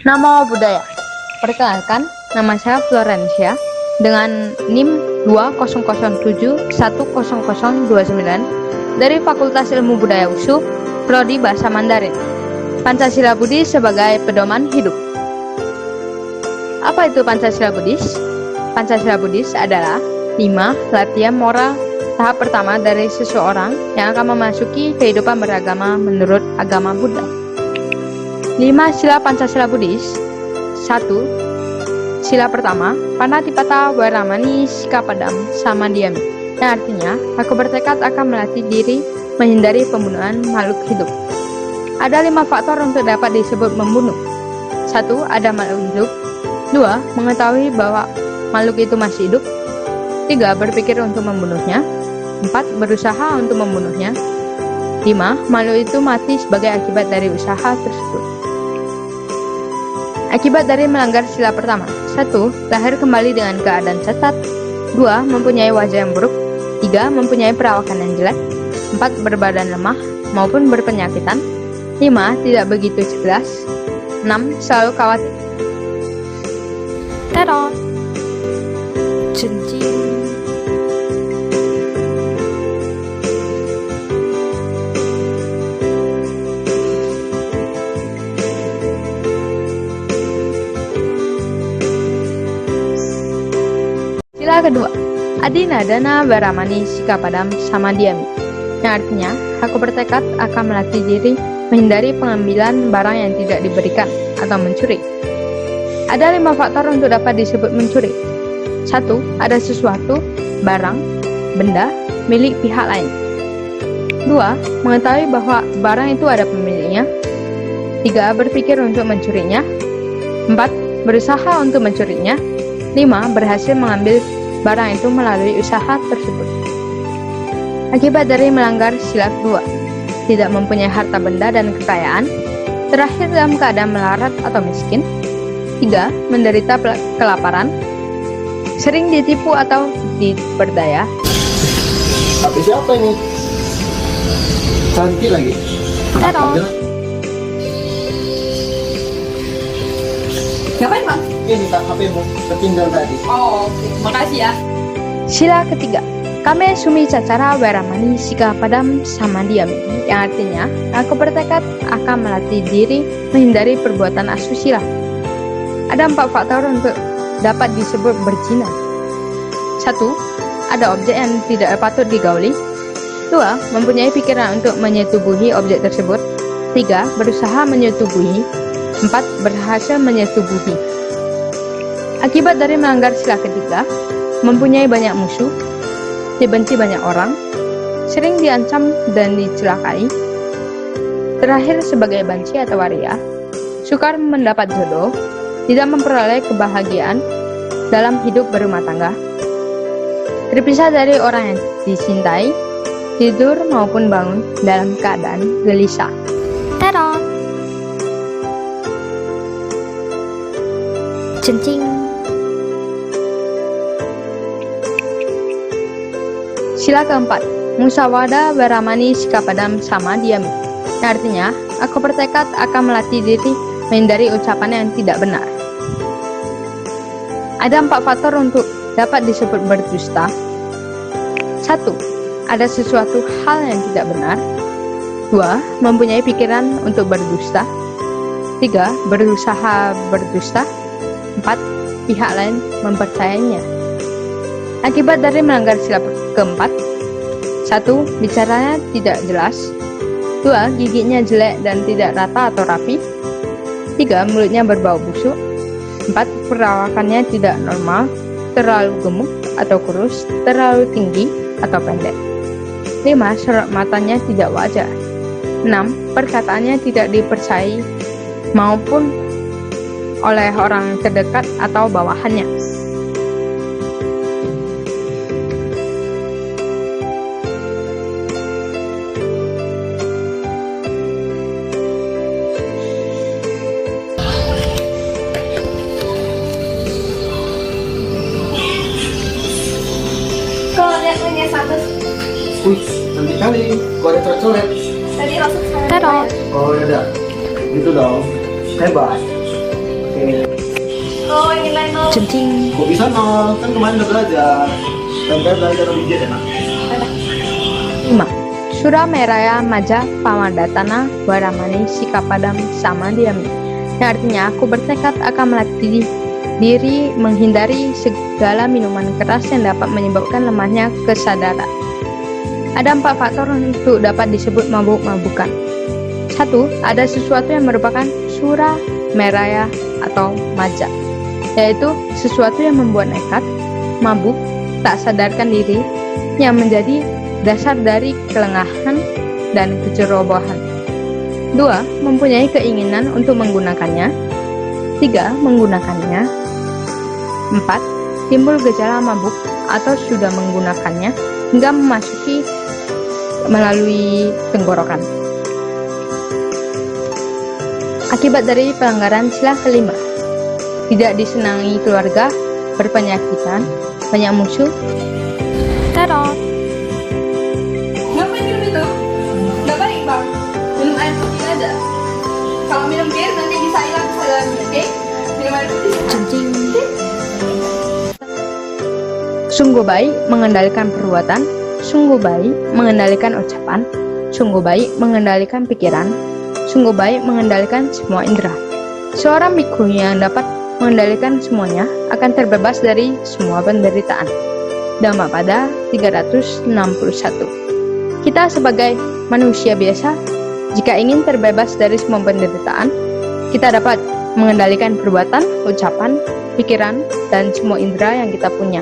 Nama budaya. Perkenalkan, nama saya Florencia dengan NIM 2007100029 dari Fakultas Ilmu Budaya USU, Prodi Bahasa Mandarin. Pancasila Buddhis sebagai pedoman hidup. Apa itu Pancasila Buddhis? Pancasila Buddhis adalah 5 latihan moral tahap pertama dari seseorang yang akan memasuki kehidupan beragama menurut agama Buddha. 5 sila Pancasila Buddhis. 1. Sila pertama, Panatipata Waramani Sikapadam Samadhyami, yang artinya, aku bertekad akan melatih diri menghindari pembunuhan makhluk hidup. Ada 5 faktor untuk dapat disebut membunuh. 1. Ada makhluk hidup. 2. Mengetahui bahwa makhluk itu masih hidup. 3. Berpikir untuk membunuhnya. 4. Berusaha untuk membunuhnya. 5. Makhluk itu mati sebagai akibat dari usaha tersebut. Akibat dari melanggar sila pertama. 1. Lahir kembali dengan keadaan cacat. 2. Mempunyai wajah yang buruk. 3. Mempunyai perawakan yang jelek. 4. Berbadan lemah maupun berpenyakitan. 5. Tidak begitu cerdas. 6. Selalu khawatir. Teror. Cincin. Sila kedua, Adinadana Waramani Sikapadam Samadhyami, yang artinya, aku bertekad akan melatih diri menghindari pengambilan barang yang tidak diberikan atau mencuri. Ada 5 faktor untuk dapat disebut mencuri. 1. Ada sesuatu, barang, benda, milik pihak lain. 2. Mengetahui bahwa barang itu ada pemiliknya. 3. Berpikir untuk mencurinya. 4. Berusaha untuk mencurinya. 5. Berhasil mengambil barang itu melalui usaha tersebut. Akibat dari melanggar sila kedua, tidak mempunyai harta benda dan kekayaan, terakhir dalam keadaan melarat atau miskin. 3. Menderita kelaparan, sering ditipu atau diperdaya. Tapi siapa ini? Cantik lagi. Teror. Ngapain bang? Ini tak HP-mu, ketinggal tadi. Oh oke, makasih ya. Sila ketiga, Kame Sumi Cacara Waramani Sikapadam Samadhyami, yang artinya, aku bertekad akan melatih diri menghindari perbuatan asusila. Ada 4 faktor untuk dapat disebut berzina. 1. Ada objek yang tidak patut digauli. 2. Mempunyai pikiran untuk menyetubuhi objek tersebut. 3. Berusaha menyetubuhi. 4. Berhasil menyetubuhi. Akibat dari melanggar sila ketiga, mempunyai banyak musuh, dibenci banyak orang, sering diancam dan dicelakai. Terakhir sebagai banci atau waria, sukar mendapat jodoh, tidak memperoleh kebahagiaan dalam hidup berumah tangga, terpisah dari orang yang dicintai, tidur maupun bangun dalam keadaan gelisah. Teror. Cincin. Sila keempat, Musawada Waramani Sikapadam Samadhyami, yang artinya, aku bertekad akan melatih diri menghindari ucapan yang tidak benar. Ada 4 faktor untuk dapat disebut berdusta. 1. Ada sesuatu hal yang tidak benar. 2. Mempunyai pikiran untuk berdusta. 3. Berusaha berdusta. 4. Pihak lain mempercayainya. Akibat dari melanggar sila keempat. 1. Bicaranya tidak jelas. 2. Giginya jelek dan tidak rata atau rapi. 3. Mulutnya berbau busuk. 4. Perawakannya tidak normal, terlalu gemuk atau kurus, terlalu tinggi atau pendek. 5. Sorot matanya tidak wajar. 6. Perkataannya tidak dipercayai maupun oleh orang terdekat atau bawahannya. Kalau lihat punya satu Wih, cantik kali. Kok ada coret-coret? tadi langsung saya. Teror. Oh ya udah, gitu dong. Hebat. ini. Oh, ingin lain nol. Jenting. Kok bisa nol? Kan kemarin udah belajar. Dan saya belajar lebih giat enak. 5. Sura Meraya Maja Pamadatana Waramani Sikapadam Samadhyami. Yang artinya aku bertekad akan melatih diri menghindari segala minuman keras yang dapat menyebabkan lemahnya kesadaran. Ada 4 faktor untuk dapat disebut mabuk-mabukan. 1. Ada sesuatu yang merupakan sura meraya atau maja, yaitu sesuatu yang membuat nekat, mabuk, tak sadarkan diri, yang menjadi dasar dari kelengahan dan kecerobohan. 2. Mempunyai keinginan untuk menggunakannya. 3. Menggunakannya. 4. Timbul gejala mabuk atau sudah menggunakannya hingga memasuki melalui tenggorokan. Akibat dari pelanggaran sila kelima: tidak disenangi keluarga, berpenyakitan, banyak musuh. Terot. Ngapain minum itu? Udah baik bang. Minum air putih aja. Kalau minum bir nanti bisa hilang kesadarannya, oke? Minum air putih. Jenting. Sungguh baik mengendalikan perbuatan, sungguh baik mengendalikan ucapan, sungguh baik mengendalikan pikiran, sungguh baik mengendalikan semua indera. Seorang bhikkhu yang dapat mengendalikan semuanya akan terbebas dari semua penderitaan. Dhammapada 361. Kita sebagai manusia biasa, jika ingin terbebas dari semua penderitaan, kita dapat mengendalikan perbuatan, ucapan, pikiran, dan semua indera yang kita punya.